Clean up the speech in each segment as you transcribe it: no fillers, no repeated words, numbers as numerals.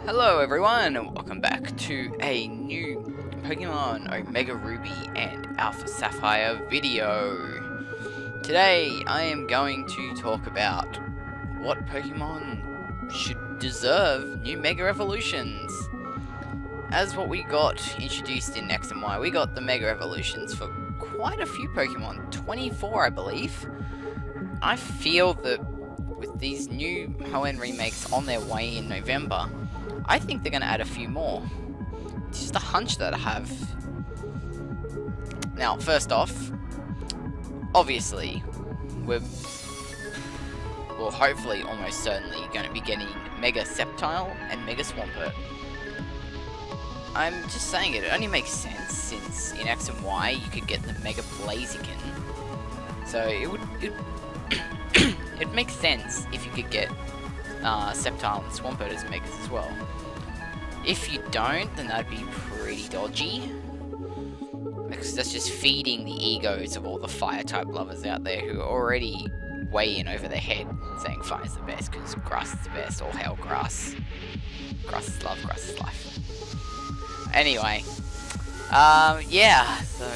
Hello everyone, and welcome back to a new Pokemon OmegaRuby and AlphaSapphire video. Today I am going to talk about what Pokemon should deserve new Mega Evolutions. As what we got introduced in X and Y, we got the Mega Evolutions for quite a few Pokemon, 24 I believe. I feel that with these new Hoenn remakes on their way in November, I think they're going to add a few more. It's just a hunch that I have. Now, first off, obviously, we're hopefully almost certainly going to be getting Mega Sceptile and Mega Swampert. I'm just saying it only makes sense since in X and Y you could get the Mega Blaziken. So it makes sense if you could get Sceptile and Swampert as Megas as well. If you don't, then that'd be pretty dodgy, because that's just feeding the egos of all the fire-type lovers out there who are already way in over their head, saying fire's the best because grass is the best, all hail grass. Grass is love, grass is life. Anyway, yeah, so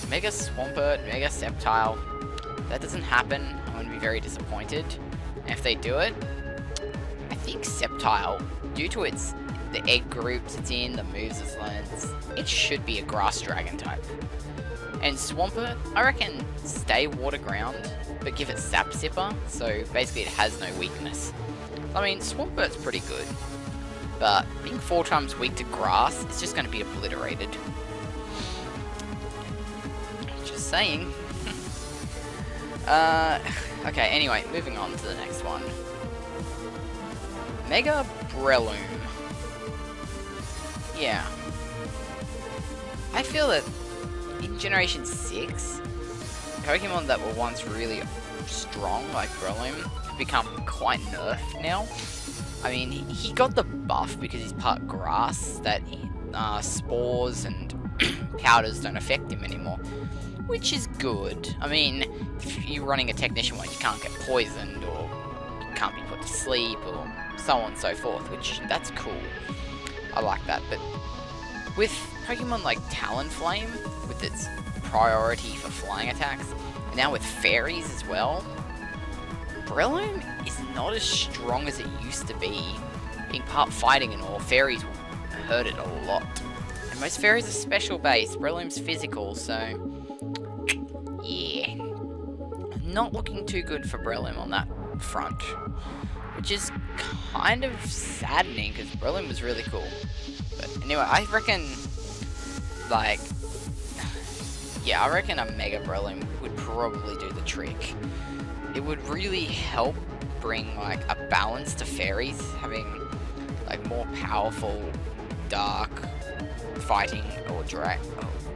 Mega Swampert, Mega Sceptile, that doesn't happen. I'm going to be very disappointed. And if they do it, I think Sceptile, due to the egg groups it's in, the moves it's learned, it should be a grass dragon type. And Swampert, I reckon stay water ground, but give it sap sipper, so basically it has no weakness. I mean, Swampert's pretty good, but being 4 times weak to grass, it's just going to be obliterated. Just saying. Okay, anyway, moving on to the next one. Mega Breloom. Yeah. I feel that in Generation 6, Pokemon that were once really strong, like Breloom, have become quite nerfed now. I mean, he got the buff because he's part grass, that spores and powders don't affect him anymore, which is good. I mean, if you're running a Technician one, you can't get poisoned, or you can't be put to sleep, or so on and so forth, which, that's cool. I like that, but with Pokemon like Talonflame, with its priority for flying attacks, and now with fairies as well, Breloom is not as strong as it used to be. Being part fighting and all, fairies will hurt it a lot. And most fairies are special base, Breloom's physical, so yeah. Not looking too good for Breloom on that front, which is kind of saddening because Breloom was really cool. But anyway, I reckon, like, yeah, I reckon a Mega Breloom would probably do the trick. It would really help bring, like, a balance to fairies, having, like, more powerful dark fighting or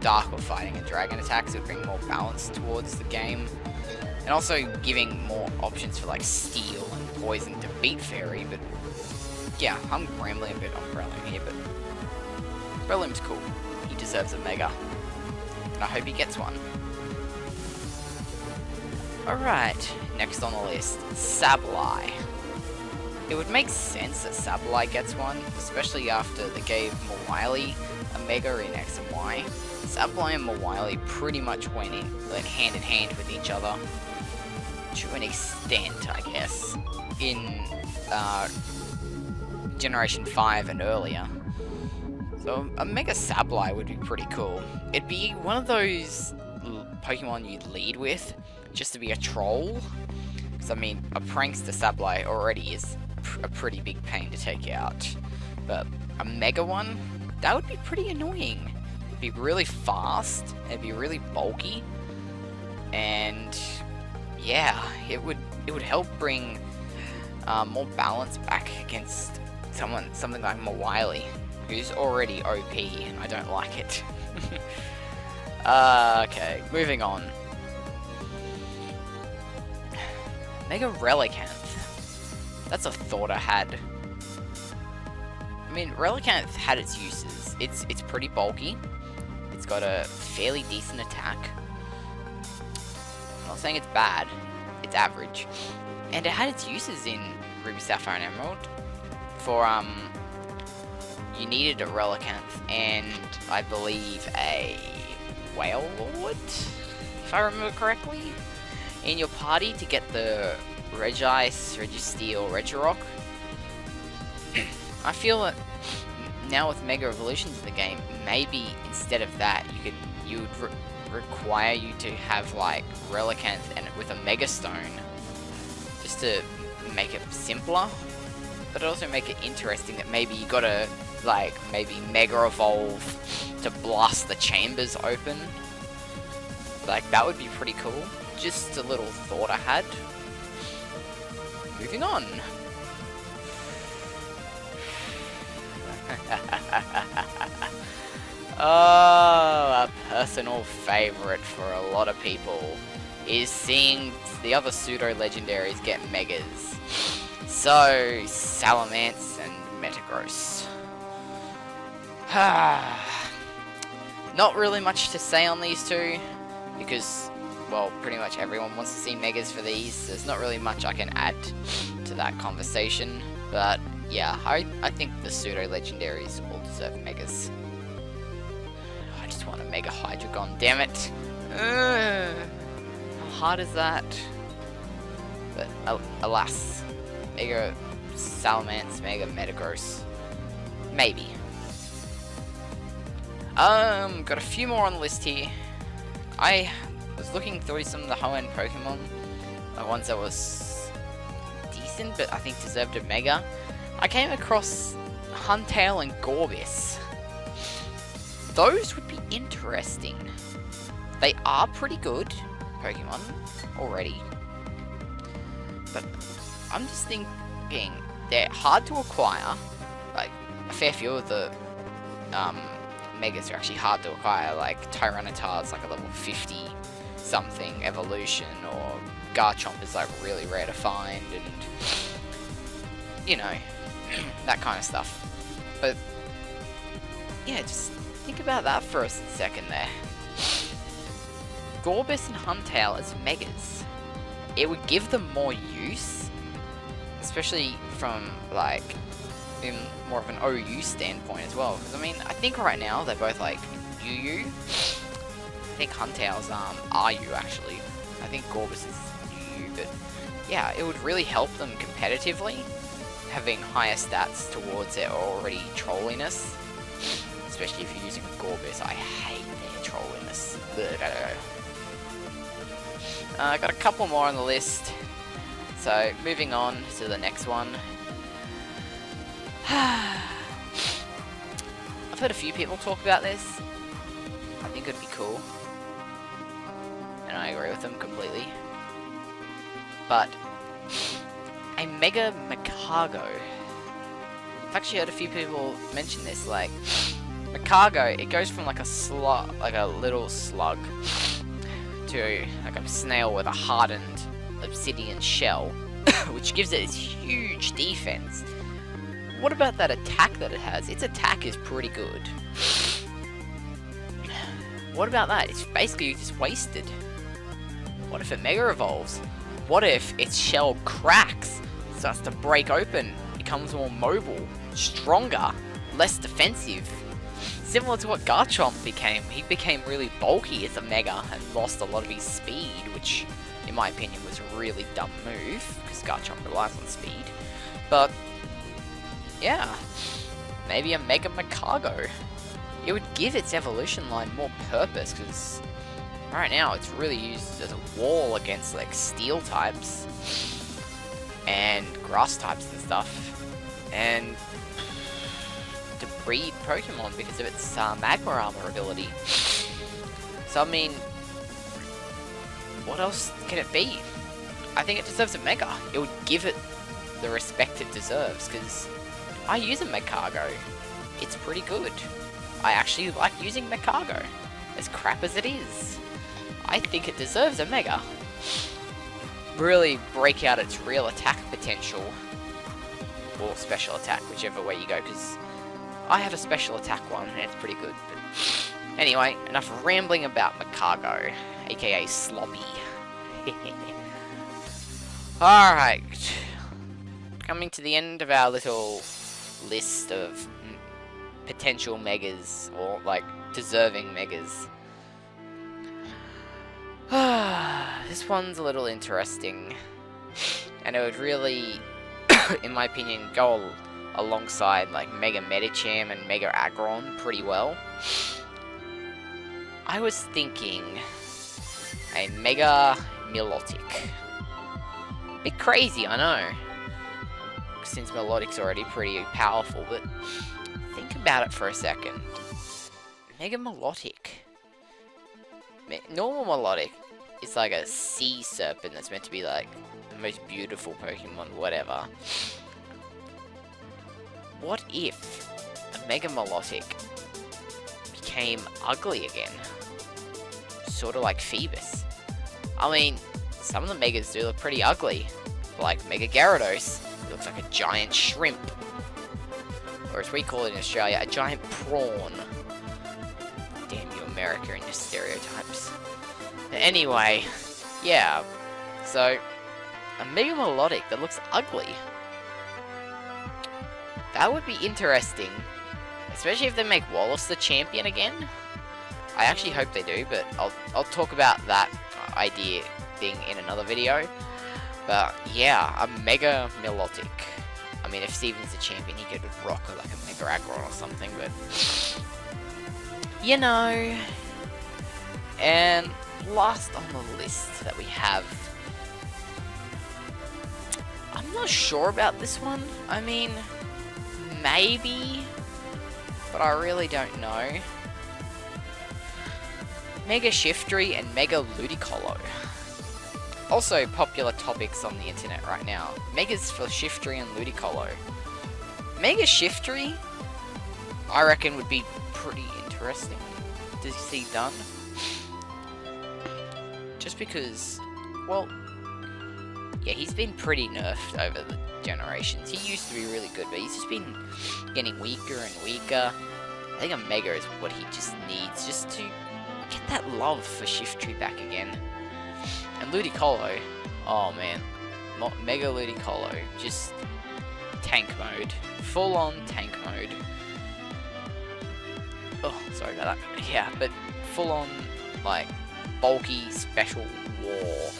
dark or fighting and dragon attacks. It would bring more balance towards the game. And also giving more options for, like, steel and poison to beat fairy, but yeah, I'm rambling a bit on Breloom here, but Breloom's cool. He deserves a Mega, and I hope he gets one. Alright, next on the list, Sableye. It would make sense that Sableye gets one, especially after they gave Mawile a Mega in X and Y. Sableye and Mawile pretty much went hand in hand with each other, to an extent, I guess, in Generation 5 and earlier. So a Mega Sableye would be pretty cool. It'd be one of those Pokemon you'd lead with, just to be a troll. Because I mean, a Prankster Sableye already is a pretty big pain to take out. But a Mega one, that would be pretty annoying. It'd be really fast, it'd be really bulky, and yeah, it would help bring more balance back against something like Mawile, who's already OP, and I don't like it. Okay, moving on. Mega Relicanth. That's a thought I had. I mean, Relicanth had its uses. It's pretty bulky. It's got a fairly decent attack. I'm not saying it's bad. It's average. And it had its uses in Ruby, Sapphire, and Emerald for you needed a Relicanth and I believe a Whale Lord, if I remember correctly, in your party to get the Regice, Registeel, Regirock. I feel that now with Mega Evolutions in the game, maybe instead of that, you would require you to have like Relicanth and with a Mega Stone, just to make it simpler, but also make it interesting that maybe you gotta like maybe Mega Evolve to blast the chambers open. Like that would be pretty cool. Just a little thought I had. Moving on. Oh, a personal favorite for a lot of people is seeing the other pseudo-legendaries get megas. So, Salamence and Metagross. Not really much to say on these two, because, well, pretty much everyone wants to see megas for these. There's not really much I can add to that conversation, but yeah, I think the pseudo-legendaries all deserve megas. I just want a Mega Hydreigon, damn it! How hard is that? But alas, Mega Salamence, Mega Metagross, maybe. Got a few more on the list here. I was looking through some of the Hoenn Pokemon, the ones that was decent, but I think deserved a Mega. I came across Huntail and Gorbis. Those would be interesting. They are pretty good Pokemon already, but I'm just thinking they're hard to acquire. Like a fair few of the Megas are actually hard to acquire. Like Tyranitar's like a level 50 something evolution, or Garchomp is like really rare to find, and you know, that kind of stuff. But yeah, just think about that for a second there. Gorbis and Huntail as Megas, it would give them more use, especially from like in more of an OU standpoint as well. Because I mean, I think right now they're both like UU. I think Huntail's RU actually. I think Gorbis is UU, but yeah, it would really help them competitively, having higher stats towards their already trolliness. Especially if you're using a Gorbis, I hate their trolliness. I got a couple more on the list, so moving on to the next one. I've heard a few people talk about this. I think it'd be cool, and I agree with them completely. But a Mega McCargo. I've actually heard a few people mention this. Like McCargo, it goes from like a slug, like a little slug, to like a snail with a hardened obsidian shell, which gives it this huge defense. What about that attack that it has? Its attack is pretty good. What about that? It's basically just wasted. What if it Mega Evolves? What if its shell cracks, starts to break open, becomes more mobile, stronger, less defensive? Similar to what Garchomp became. He became really bulky as a Mega and lost a lot of his speed, which in my opinion was a really dumb move, because Garchomp relies on speed. But yeah, maybe a Mega McCargo. It would give its evolution line more purpose, because right now it's really used as a wall against like steel types and grass types and stuff, and to breed Pokemon because of its Magma Armor ability. So I mean, what else can it be? I think it deserves a Mega. It would give it the respect it deserves, because I use a McCargo. It's pretty good. I actually like using McCargo, as crap as it is. I think it deserves a Mega. Really break out its real attack potential, or special attack, whichever way you go, because I have a special attack one and it's pretty good. But anyway, enough rambling about McCargo, aka Sloppy. Alright, coming to the end of our little list of potential megas, or like deserving megas. This one's a little interesting, and it would really, in my opinion, go alongside like Mega Medicham and Mega Aggron pretty well. I was thinking a Mega Milotic. Bit crazy, I know, since Milotic's already pretty powerful, but think about it for a second. Mega Milotic. Normal Milotic is like a sea serpent that's meant to be like the most beautiful Pokemon, whatever. What if a Mega Milotic became ugly again? Sort of like Phoebus. I mean, some of the Megas do look pretty ugly. Like Mega Gyarados. It looks like a giant shrimp. Or as we call it in Australia, a giant prawn. Damn you, America, and your stereotypes. Anyway, yeah. So, a Mega Milotic that looks ugly. That would be interesting. Especially if they make Wallace the champion again. I actually hope they do, but I'll talk about that idea thing in another video. But yeah, a Mega Milotic. I mean, if Steven's the champion, he could rock like a Mega Aggron or something, but you know. And last on the list that we have, I'm not sure about this one. I mean, maybe, but I really don't know. Mega Shiftry and Mega Ludicolo. Also popular topics on the internet right now. Megas for Shiftry and Ludicolo. Mega Shiftry, I reckon, would be pretty interesting to see done. Just because, well, yeah, he's been pretty nerfed over the generations. He used to be really good, but he's just been getting weaker and weaker. I think a Mega is what he just needs, just to get that love for Shiftry back again. And Ludicolo, oh man, Mega Ludicolo, just tank mode, full on tank mode. Oh, sorry about that. Yeah, but full on, like, bulky special war.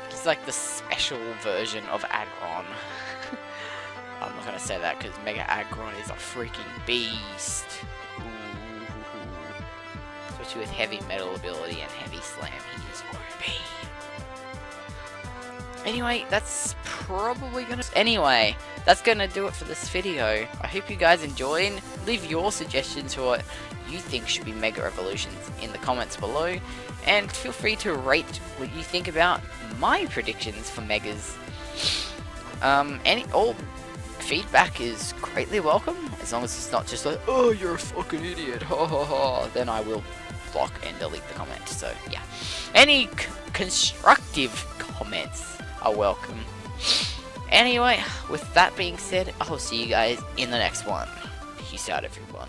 It's like the special version of Aggron. I'm not gonna say that because Mega Aggron is a freaking beast. Especially with heavy metal ability and heavy slam, he is OP. Anyway, that's gonna do it for this video. I hope you guys enjoyed. Leave your suggestions for what you think should be Mega Evolutions in the comments below, and feel free to rate what you think about my predictions for Megas. All feedback is greatly welcome, as long as it's not just like, oh, you're a fucking idiot, ha ha ha, then I will block and delete the comment. So yeah, any constructive comments are welcome. Anyway, with that being said, I'll see you guys in the next one. Peace out, everyone.